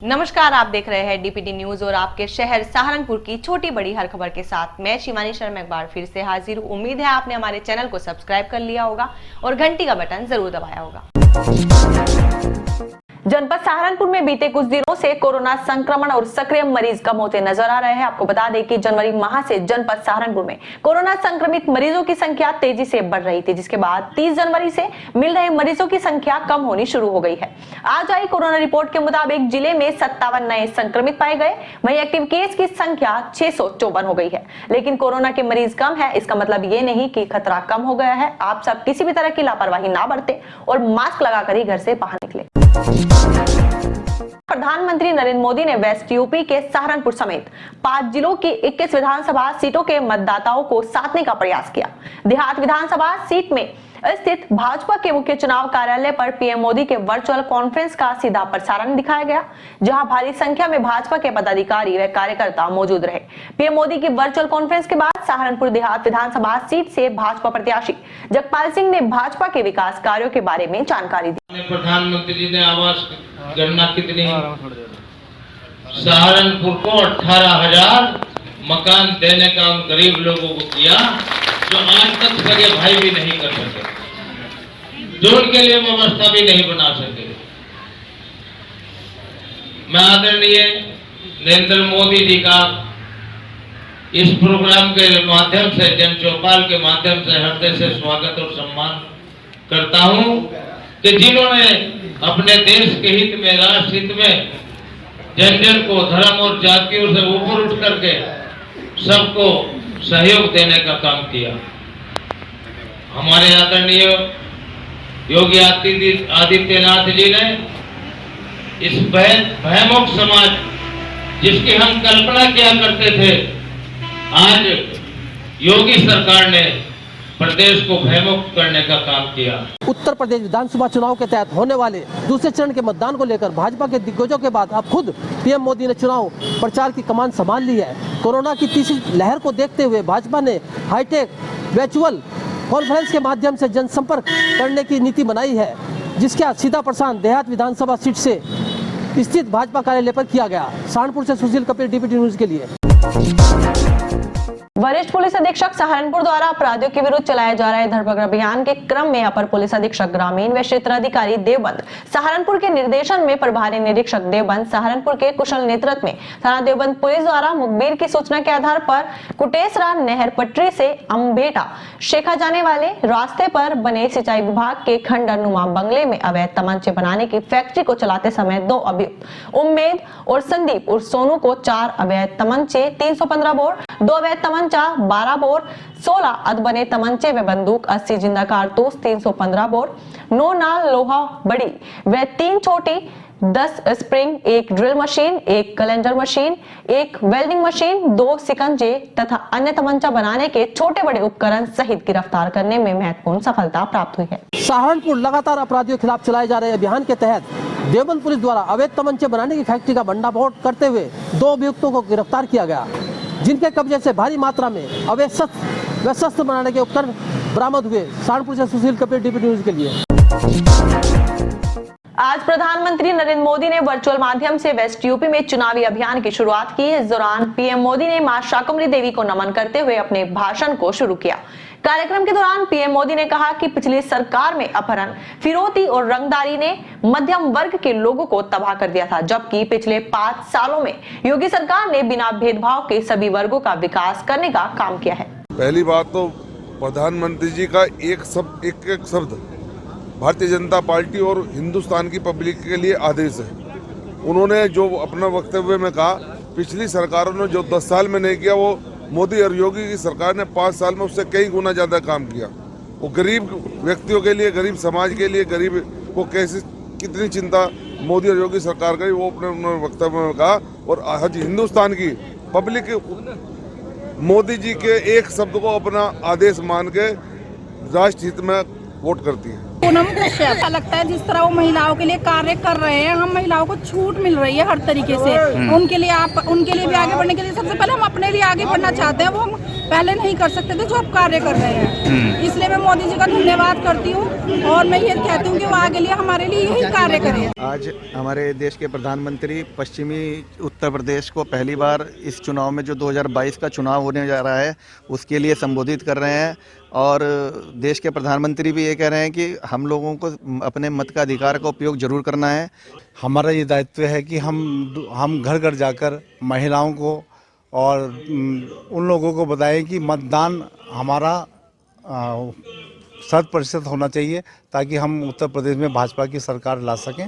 नमस्कार, आप देख रहे हैं डीपीडी न्यूज और आपके शहर सहारनपुर की छोटी बड़ी हर खबर के साथ मैं शिवानी शर्मा एक बार फिर से हाजिर हूँ। उम्मीद है आपने हमारे चैनल को सब्सक्राइब कर लिया होगा और घंटी का बटन जरूर दबाया होगा। जनपद सहारनपुर में बीते कुछ दिनों से कोरोना संक्रमण और सक्रिय मरीज कम होते नजर आ रहे हैं। आपको बता दें कि जनवरी माह से जनपद सहारनपुर में कोरोना संक्रमित मरीजों की संख्या तेजी से बढ़ रही थी, जिसके बाद 30 जनवरी से मिल रहे मरीजों की संख्या कम होनी शुरू हो गई है। आज आई कोरोना रिपोर्ट के मुताबिक जिले में 57 नए संक्रमित पाए गए, वहीं एक्टिव केस की संख्या 654 हो गई है। लेकिन कोरोना के मरीज कम है, इसका मतलब ये नहीं कि खतरा कम हो गया है। आप सब किसी भी तरह की लापरवाही ना बरतें और मास्क लगाकर ही घर से बाहर निकले। प्रधानमंत्री नरेंद्र मोदी ने वेस्ट यूपी के सहारनपुर समेत 5 जिलों की 21 विधानसभा सीटों के मतदाताओं को साधने का प्रयास किया। देहात विधानसभा सीट में स्थित भाजपा के मुख्य चुनाव कार्यालय पर पीएम मोदी के वर्चुअल कॉन्फ्रेंस का सीधा प्रसारण दिखाया गया, जहां भारी संख्या में भाजपा के पदाधिकारी व कार्यकर्ता मौजूद रहे। पीएम मोदी की वर्चुअल कॉन्फ्रेंस के बाद सहारनपुर देहात विधानसभा सीट से भाजपा प्रत्याशी जगपाल सिंह ने भाजपा के विकास कार्यों के बारे में जानकारी दी। प्रधानमंत्री जी ने आवास गणना कितनी, सहारनपुर को 18,000 मकान देने का उन गरीब लोगों को किया जो आज तक सगे भाई भी नहीं कर सके, जो उनके लिए व्यवस्था भी नहीं बना सके। मैं आदरणीय नरेंद्र मोदी जी का इस प्रोग्राम के माध्यम से, जन चौपाल के माध्यम से हृदय से स्वागत और सम्मान करता हूं कि जिन्होंने अपने देश के हित में, राष्ट्र हित में जन जन को धर्म और जातियों से ऊपर उठ करके सबको सहयोग देने का काम किया। हमारे आदरणीय योगी आदित्यनाथ जी ने इस भयमुक्त समाज जिसकी हम कल्पना किया करते थे, आज योगी सरकार ने प्रदेश को भयमुक्त करने का काम किया। उत्तर प्रदेश विधानसभा चुनाव के तहत होने वाले दूसरे चरण के मतदान को लेकर भाजपा के दिग्गजों के बाद अब खुद पीएम मोदी ने चुनाव प्रचार की कमान संभाल ली है। कोरोना की तीसरी लहर को देखते हुए भाजपा ने हाईटेक वर्चुअल कॉन्फ्रेंस के माध्यम से जनसंपर्क करने की नीति बनाई है, जिसका सीधा प्रसारण देहात विधानसभा सीट से स्थित भाजपा कार्यालय पर किया गया। सहारनपुर से सुशील कपिल, डीपीडी न्यूज के लिए। वरिष्ठ पुलिस अधीक्षक सहारनपुर द्वारा अपराधियों के विरुद्ध चलाए जा रहे धरपकड़ अभियान के क्रम में अपर पुलिस अधीक्षक ग्रामीण व क्षेत्राधिकारी देवबंद सहारनपुर के निर्देशन में प्रभारी निरीक्षक देवबंद सहारनपुर के कुशल नेतृत्व में थाना देवबंद पुलिस द्वारा मुखबिर की सूचना के आधार पर कुटेसरा नहर पटरी से अम्बेटा शेखा जाने वाले रास्ते पर बने सिंचाई विभाग के खंडर नुमा बंगले में अवैध तमंचे बनाने की फैक्ट्री को चलाते समय 2 अभियुक्त उम्मेद और संदीप और सोनू को 4 अवैध तमंचे 315 बोर, 2 अवैध तमंचा 12 बोर, 16 अधबने तमंचे व बंदूक, 80 जिंदा कारतूस 315 बोर, 9 नाल लोहा बड़ी व 3 छोटी, 10 spring, 1 drill machine, 1 calendar machine, 1 welding machine, 2 सिकंजे तथा अन्य तमंचा बनाने के छोटे बड़े उपकरण सहित गिरफ्तार करने में महत्वपूर्ण सफलता प्राप्त हुई है। सहारनपुर लगातार अपराधियों के खिलाफ चलाए जा रहे अभियान के तहत देवबंद पुलिस द्वारा अवैध तमंचे बनाने की फैक्ट्री का भंडाफोड़ करते हुए 2 अभियुक्तों को गिरफ्तार किया गया, जिनके कब्जे से भारी मात्रा में अवैध शस्त्र बनाने के उपकरण बरामद हुए। सहारनपुर से सुशील कपिल, डीपीडी न्यूज के लिए। आज प्रधानमंत्री नरेंद्र मोदी ने वर्चुअल माध्यम से वेस्ट यूपी में चुनावी अभियान की शुरुआत की। इस दौरान पीएम मोदी ने मां शाकंभरी देवी को नमन करते हुए अपने भाषण को शुरू किया। कार्यक्रम के दौरान पीएम मोदी ने कहा कि पिछली सरकार में अपहरण, फिरौती और रंगदारी ने मध्यम वर्ग के लोगों को तबाह कर दिया था, जबकि पिछले 5 सालों में योगी सरकार ने बिना भेदभाव के सभी वर्गों का विकास करने का काम किया है। पहली बात तो प्रधानमंत्री जी का एक शब्द भारतीय जनता पार्टी और हिंदुस्तान की पब्लिक के लिए आदेश है। उन्होंने जो अपना वक्तव्य में कहा, पिछली सरकारों ने जो 10 साल में नहीं किया, वो मोदी और योगी की सरकार ने 5 साल में उससे कई गुना ज़्यादा काम किया। वो गरीब व्यक्तियों के लिए, गरीब समाज के लिए, गरीब को कैसे कितनी चिंता मोदी और योगी सरकार करी, वो अपने वक्तव्य में कहा। और आज हिंदुस्तान की पब्लिक मोदी जी के एक शब्द को अपना आदेश मान के राष्ट्र हित में वोट करती है। पूनम को अच्छा लगता है जिस तरह वो महिलाओं के लिए कार्य कर रहे हैं। हम महिलाओं को छूट मिल रही है हर तरीके से। उनके लिए भी आगे बढ़ने के लिए सबसे पहले हम अपने लिए आगे बढ़ना चाहते हैं। वो हम पहले नहीं कर सकते थे जो अब कार्य कर रहे हैं। इसलिए मैं मोदी जी का धन्यवाद करती हूँ और मैं ये कहती हूँ कि वो आगे लिए हमारे लिए यही कार्य करें। आज हमारे देश के प्रधानमंत्री पश्चिमी उत्तर प्रदेश को पहली बार इस चुनाव में जो 2022 का चुनाव होने जा रहा है उसके लिए संबोधित कर रहे हैं और देश के प्रधानमंत्री भी ये कह रहे हैं कि हम लोगों को अपने मत का अधिकार का उपयोग जरूर करना है। हमारा ये दायित्व है कि हम घर घर जाकर महिलाओं को और उन लोगों को बताएं कि मतदान हमारा 100% होना चाहिए ताकि हम उत्तर प्रदेश में भाजपा की सरकार ला सकें।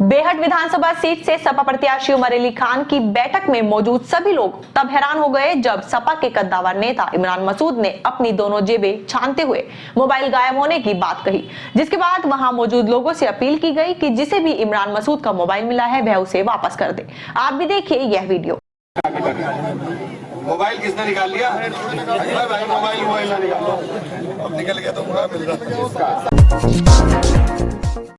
बेहट विधानसभा सीट से सपा प्रत्याशी उमर अली खान की बैठक में मौजूद सभी लोग तब हैरान हो गए जब सपा के कद्दावर नेता इमरान मसूद ने अपनी दोनों जेबें छानते हुए मोबाइल गायब होने की बात कही, जिसके बाद वहां मौजूद लोगों से अपील की गई कि जिसे भी इमरान मसूद का मोबाइल मिला है वह उसे वापस कर दे। आप भी देखिए यह वीडियो। मोबाइल किसने निकाल लिया? भाई मोबाइल ना निकालो, अब निकल गया तो पूरा मिल रहा।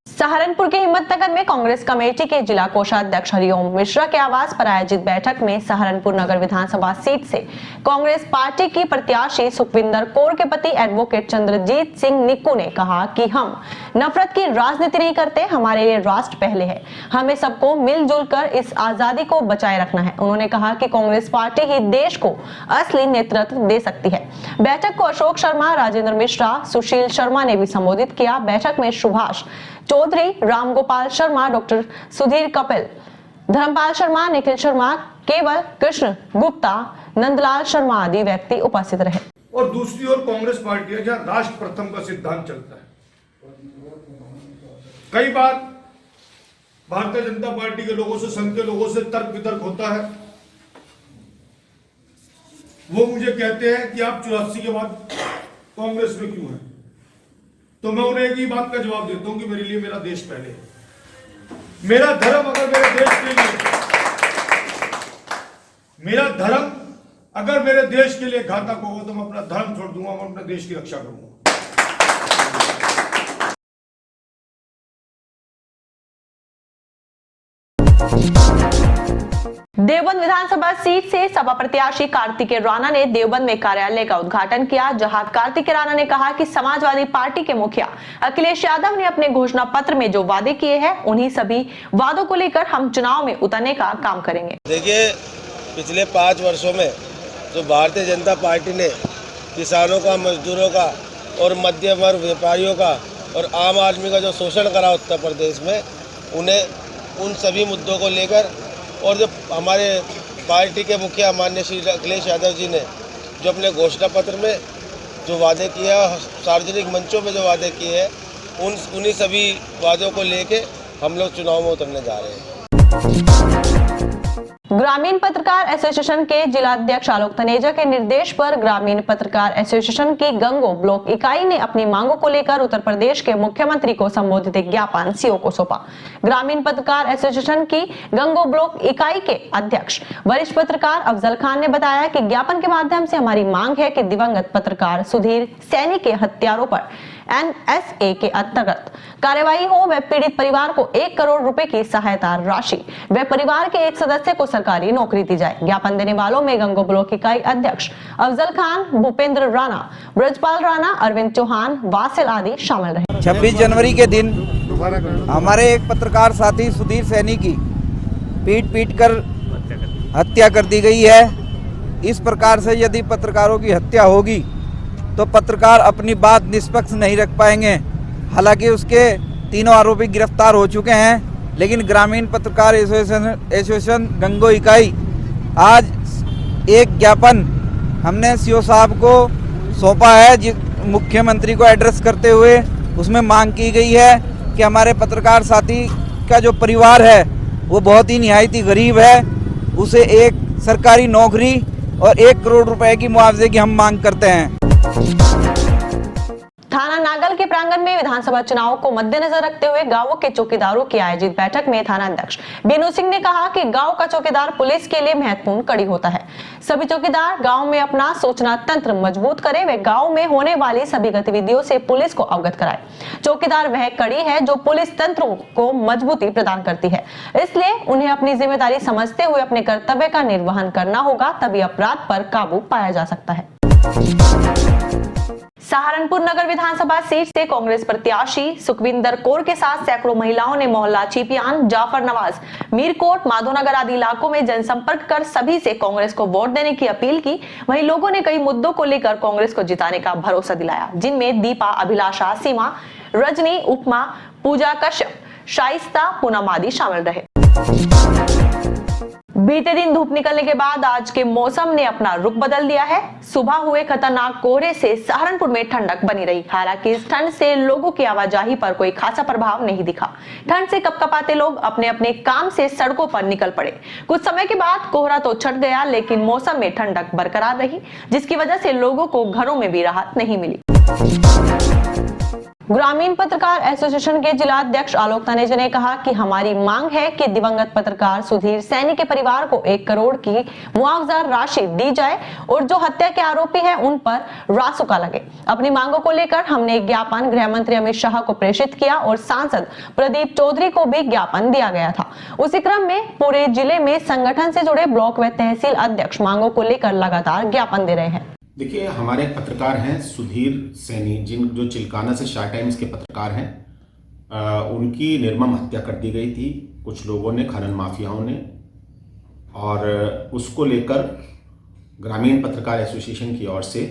सहारनपुर के हिम्मतनगर में कांग्रेस कमेटी के जिला कोषाध्यक्ष हरिओम मिश्रा के आवास पर आयोजित बैठक में सहारनपुर नगर विधानसभा सीट से कांग्रेस पार्टी की प्रत्याशी सुखविंदर कौर के पति एडवोकेट चंद्रजीत सिंह निक्कू ने कहा कि हम नफरत की राजनीति नहीं करते, हमारे लिए राष्ट्र पहले है, हमें सबको मिलजुल कर इस आजादी को बचाए रखना है। उन्होंने कहा कि कांग्रेस पार्टी ही देश को असली नेतृत्व दे सकती है। बैठक को अशोक शर्मा, राजेंद्र मिश्रा, सुशील शर्मा ने भी संबोधित किया। बैठक में सुभाष चौधरी, रामगोपाल शर्मा, डॉक्टर सुधीर कपिल, धर्मपाल शर्मा, निखिल शर्मा, केवल कृष्ण गुप्ता, नंदलाल शर्मा आदि व्यक्ति उपस्थित रहे। और दूसरी ओर कांग्रेस पार्टी है जहां राष्ट्र प्रथम का सिद्धांत चलता है। कई बार भारतीय जनता पार्टी के लोगों से, संघ के लोगों से तर्क वितर्क होता है। वो मुझे कहते हैं कि आप 84 के बाद कांग्रेस में क्यों हैं? तो मैं उन्हें एक ही बात का जवाब देता हूं कि मेरे लिए मेरा देश पहले है। मेरा धर्म अगर मेरे देश के लिए, मेरा धर्म अगर मेरे देश के लिए घातक होगा तो मैं अपना धर्म छोड़ दूंगा, मैं अपने देश की रक्षा करूंगा। देवबंद विधानसभा सीट से सपा प्रत्याशी कार्तिकेय राणा ने देवबंद में कार्यालय का उद्घाटन किया, जहां कार्तिकेय राणा ने कहा कि समाजवादी पार्टी के मुखिया अखिलेश यादव ने अपने घोषणा पत्र में जो वादे किए हैं उन्हीं सभी वादों को लेकर हम चुनाव में उतरने का काम करेंगे। देखिए, पिछले 5 वर्षों में जो भारतीय जनता पार्टी ने किसानों का, मजदूरों का और मध्यम वर्ग व्यापारियों का और आम आदमी का जो शोषण करा उत्तर प्रदेश में, उन्हें उन सभी मुद्दों को लेकर और जो हमारे पार्टी के मुखिया माननीय श्री अखिलेश यादव जी ने जो अपने घोषणा पत्र में जो वादे किए हैं, सार्वजनिक मंचों में जो वादे किए हैं, उन्हीं सभी वादों को लेके हम लोग चुनाव में उतरने जा रहे हैं। ग्रामीण पत्रकार एसोसिएशन के जिलाध्यक्ष आलोक तनेजा के निर्देश पर ग्रामीण पत्रकार एसोसिएशन की गंगो ब्लॉक इकाई ने अपनी मांगों को लेकर उत्तर प्रदेश के मुख्यमंत्री को संबोधित एक ज्ञापन सीओ को सौंपा। ग्रामीण पत्रकार एसोसिएशन की गंगो ब्लॉक इकाई के अध्यक्ष वरिष्ठ पत्रकार अफजल खान ने बताया कि ज्ञापन के माध्यम से हमारी मांग है कि दिवंगत पत्रकार सुधीर सैनी के हत्यारों पर NSA के अंतर्गत कार्यवाही हो व पीड़ित परिवार को 1 करोड़ रुपए की सहायता राशि व परिवार के एक सदस्य को सरकारी नौकरी दी जाए। ज्ञापन देने वालों में गंगो ब्लॉक इकाई अध्यक्ष अफजल खान, भूपेंद्र राणा, ब्रजपाल राणा, अरविंद चौहान, वासिल आदि शामिल रहे। 26 जनवरी के दिन हमारे एक पत्रकार साथी सुधीर सैनी की पीट कर हत्या कर दी गई है। इस प्रकार से यदि पत्रकारों की हत्या होगी तो पत्रकार अपनी बात निष्पक्ष नहीं रख पाएंगे। हालांकि उसके 3 आरोपी गिरफ्तार हो चुके हैं, लेकिन ग्रामीण पत्रकार एसोसिएशन गंगो इकाई आज एक ज्ञापन हमने सीओ साहब को सौंपा है, मुख्यमंत्री को एड्रेस करते हुए उसमें मांग की गई है कि हमारे पत्रकार साथी का जो परिवार है वो बहुत ही निहायती गरीब है, उसे एक सरकारी नौकरी और 1 करोड़ रुपए की मुआवजे की हम मांग करते हैं। थाना नागल के प्रांगण में विधानसभा चुनाव को मद्देनजर रखते हुए गांवों के चौकीदारों की आयोजित बैठक में थाना अध्यक्ष बीनू सिंह ने कहा कि गांव का चौकीदार पुलिस के लिए महत्वपूर्ण कड़ी होता है। सभी चौकीदार गांव में अपना सूचना तंत्र मजबूत करे, वे गांव में होने वाली सभी गतिविधियों से पुलिस को अवगत कराए। चौकीदार वह कड़ी है जो पुलिस तंत्र को मजबूती प्रदान करती है, इसलिए उन्हें अपनी जिम्मेदारी समझते हुए अपने कर्तव्य का निर्वहन करना होगा, तभी अपराध पर काबू पाया जा सकता है। सहारनपुर नगर विधानसभा सीट से कांग्रेस प्रत्याशी सुखविंदर कौर के साथ सैकड़ों महिलाओं ने मोहल्ला चिपियान, जाफर नवाज, मीरकोट, माधोनगर आदि इलाकों में जनसंपर्क कर सभी से कांग्रेस को वोट देने की अपील की। वहीं लोगों ने कई मुद्दों को लेकर कांग्रेस को जिताने का भरोसा दिलाया, जिनमें दीपा, अभिलाषा, सीमा, रजनी, उपमा, पूजा कश्यप, शाइस्ता, पूनम आदि शामिल रहे। बीते दिन धूप निकलने के बाद आज के मौसम ने अपना रुख बदल दिया है। सुबह हुए खतरनाक कोहरे से सहारनपुर में ठंडक बनी रही। हालांकि इस ठंड से लोगों की आवाजाही पर कोई खासा प्रभाव नहीं दिखा। ठंड से कपकपाते लोग अपने अपने काम से सड़कों पर निकल पड़े। कुछ समय के बाद कोहरा तो छट गया, लेकिन मौसम में ठंडक बरकरार रही, जिसकी वजह से लोगों को घरों में भी राहत नहीं मिली। ग्रामीण पत्रकार एसोसिएशन के जिला अध्यक्ष आलोक तनेजा ने कहा कि हमारी मांग है कि दिवंगत पत्रकार सुधीर सैनी के परिवार को 1 करोड़ की मुआवजा राशि दी जाए और जो हत्या के आरोपी हैं उन पर रासुका लगे। अपनी मांगों को लेकर हमने एक ज्ञापन गृह मंत्री अमित शाह को प्रेषित किया और सांसद प्रदीप चौधरी को भी ज्ञापन दिया गया था। उसी क्रम में पूरे जिले में संगठन से जुड़े ब्लॉक व तहसील अध्यक्ष मांगों को लेकर लगातार ज्ञापन दे रहे हैं। देखिए, हमारे पत्रकार हैं सुधीर सैनी, जो चिल्काना से शाह टाइम्स के पत्रकार हैं, उनकी निर्मम हत्या कर दी गई थी कुछ लोगों ने, खनन माफियाओं ने, और उसको लेकर ग्रामीण पत्रकार एसोसिएशन की ओर से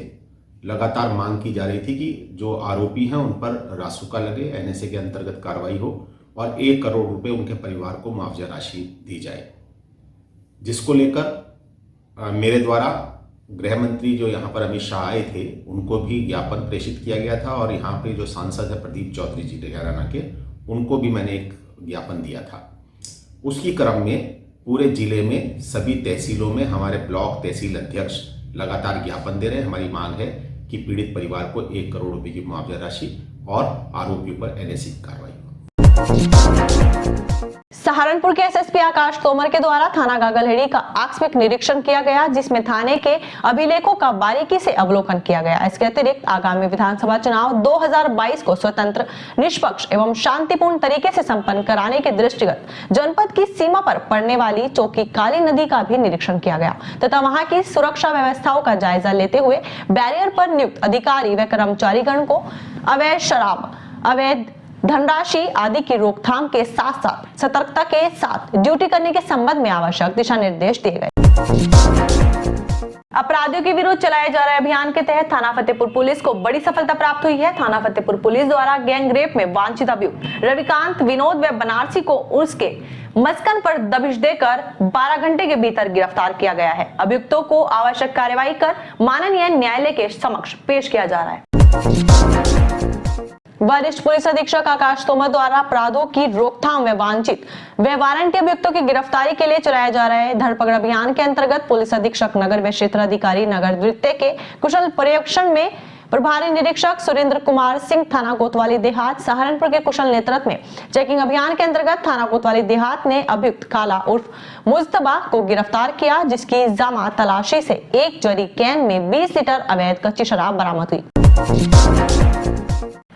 लगातार मांग की जा रही थी कि जो आरोपी हैं उन पर रासुका लगे, एनएसए के अंतर्गत कार्रवाई हो और 1 करोड़ रुपए उनके परिवार को मुआवजा राशि दी जाए, जिसको लेकर मेरे द्वारा गृह मंत्री जो यहाँ पर अमित शाह आए थे उनको भी ज्ञापन प्रेषित किया गया था और यहाँ पे जो सांसद है प्रदीप चौधरी जी डगराना के, उनको भी मैंने एक ज्ञापन दिया था। उसकी क्रम में पूरे जिले में सभी तहसीलों में हमारे ब्लॉक तहसील अध्यक्ष लगातार ज्ञापन दे रहे हैं। हमारी मांग है कि पीड़ित परिवार को 1 करोड़ रुपए की मुआवजा राशि और आरोपियों पर एनएसए की कार्रवाई हो। सहारनपुर के एसएसपी आकाश तोमर के द्वारा थाना गागलहेड़ी का आकस्मिक निरीक्षण किया गया, जिसमें थाने के अभिलेखों का बारीकी से अवलोकन किया गया। इसके अतिरिक्त आगामी विधानसभा चुनाव 2022 को स्वतंत्र, निष्पक्ष एवं शांतिपूर्ण तरीके से संपन्न कराने के दृष्टिगत जनपद की सीमा पर पड़ने वाली चौकी काली नदी का भी निरीक्षण किया गया तथा वहां की सुरक्षा व्यवस्थाओं का जायजा लेते हुए बैरियर पर नियुक्त अधिकारी व कर्मचारीगण को अवैध शराब, अवैध धनराशि आदि की रोकथाम के साथ साथ सतर्कता के साथ ड्यूटी करने के संबंध में आवश्यक दिशा निर्देश दिए गए। अपराधियों के विरुद्ध चलाए जा रहे अभियान के तहत थाना फतेहपुर पुलिस को बड़ी सफलता प्राप्त हुई है। थाना फतेहपुर पुलिस द्वारा गैंगरेप में वांछित अभियुक्त रविकांत, विनोद व बनारसी को उसके मस्कन पर दबिश देकर 12 घंटे के भीतर गिरफ्तार किया गया है। अभियुक्तों को आवश्यक कार्यवाही कर माननीय न्यायालय के समक्ष पेश किया जा रहा है। वरिष्ठ पुलिस अधीक्षक आकाश तोमर द्वारा अपराधों की रोकथाम व वांछित व वारंटी अभियुक्तों की गिरफ्तारी के लिए चलाए जा रहे धरपकड़ अभियान के अंतर्गत पुलिस अधीक्षक नगर व क्षेत्र अधिकारी नगर द्वितीय के कुशल पर्यवेक्षण में प्रभारी निरीक्षक सुरेंद्र कुमार सिंह थाना कोतवाली देहात सहारनपुर के कुशल नेतृत्व में चेकिंग अभियान के अंतर्गत थाना कोतवाली देहात ने अभियुक्त काला उर्फ मुस्तबा को गिरफ्तार किया, जिसकी जामा तलाशी से 1 जरी कैन में 20 लीटर अवैध कच्ची शराब बरामद हुई।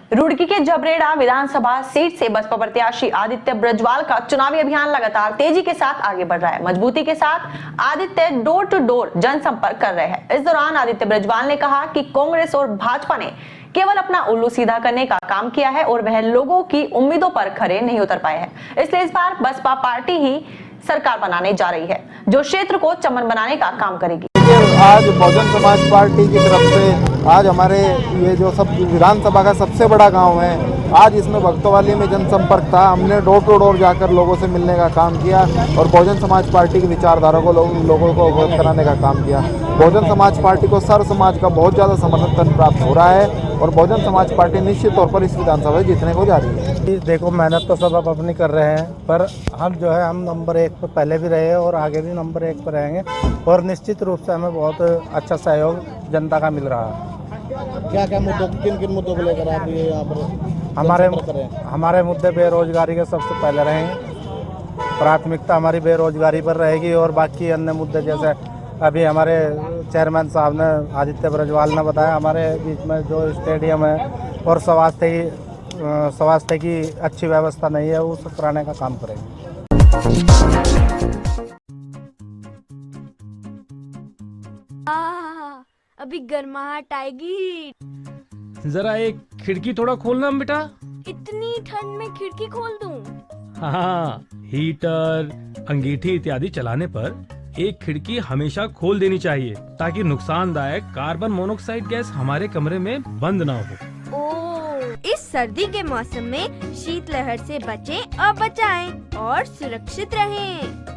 रुड़की के झबरेड़ा विधानसभा सीट से बसपा प्रत्याशी आदित्य ब्रजवाल का चुनावी अभियान लगातार तेजी के साथ आगे बढ़ रहा है। मजबूती के साथ आदित्य डोर टू डोर जनसंपर्क कर रहे हैं। इस दौरान आदित्य ब्रजवाल ने कहा कि कांग्रेस और भाजपा ने केवल अपना उल्लू सीधा करने का काम किया है और वह लोगों की उम्मीदों पर खरे नहीं उतर पाए हैं, इसलिए इस बार बसपा पार्टी ही सरकार बनाने जा रही है, जो क्षेत्र को चमन बनाने का काम करेगी। आज बहुजन समाज पार्टी की तरफ से आज हमारे ये जो सब विधानसभा का सबसे बड़ा गांव है, आज इसमें भक्तवाली में जनसंपर्क था। हमने डोर टू डोर जाकर लोगों से मिलने का काम किया और बहुजन समाज पार्टी की विचारधारा को लोगों को अवगत कराने का काम किया। बहुजन समाज पार्टी को सर्व समाज का बहुत ज़्यादा समर्थन प्राप्त हो रहा है और बहुजन समाज पार्टी निश्चित तौर पर इस विधानसभा जीतने को जा रही है। देखो, मेहनत तो सब अब अपनी कर रहे हैं, पर हम जो है हम नंबर 1 पर पहले भी रहे हैं और आगे भी नंबर 1 पर रहेंगे और निश्चित रूप से हमें बहुत अच्छा सहयोग जनता का मिल रहा है। क्या क्या मुद्दों किन किन मुद्दों को लेकर आप ये यहाँ पर हमारे मुद्दे बेरोजगारी के सबसे पहले रहेंगे। प्राथमिकता हमारी बेरोजगारी पर रहेगी और बाकी अन्य मुद्दे जैसे अभी हमारे चेयरमैन साहब ने आदित्य ब्रजवाल ने बताया, हमारे बीच में जो स्टेडियम है और स्वास्थ्य की अच्छी व्यवस्था नहीं है, उस कराने का काम करेंगे। अभी गर्माहट आएगी। जरा एक खिड़की थोड़ा खोलना बेटा। इतनी ठंड में खिड़की खोल दूं? हाँ, हीटर, अंगीठी इत्यादि चलाने पर एक खिड़की हमेशा खोल देनी चाहिए ताकि नुकसानदायक कार्बन मोनोऑक्साइड गैस हमारे कमरे में बंद ना हो। ओह, इस सर्दी के मौसम में शीतलहर से बचें और बचाएं और सुरक्षित रहें।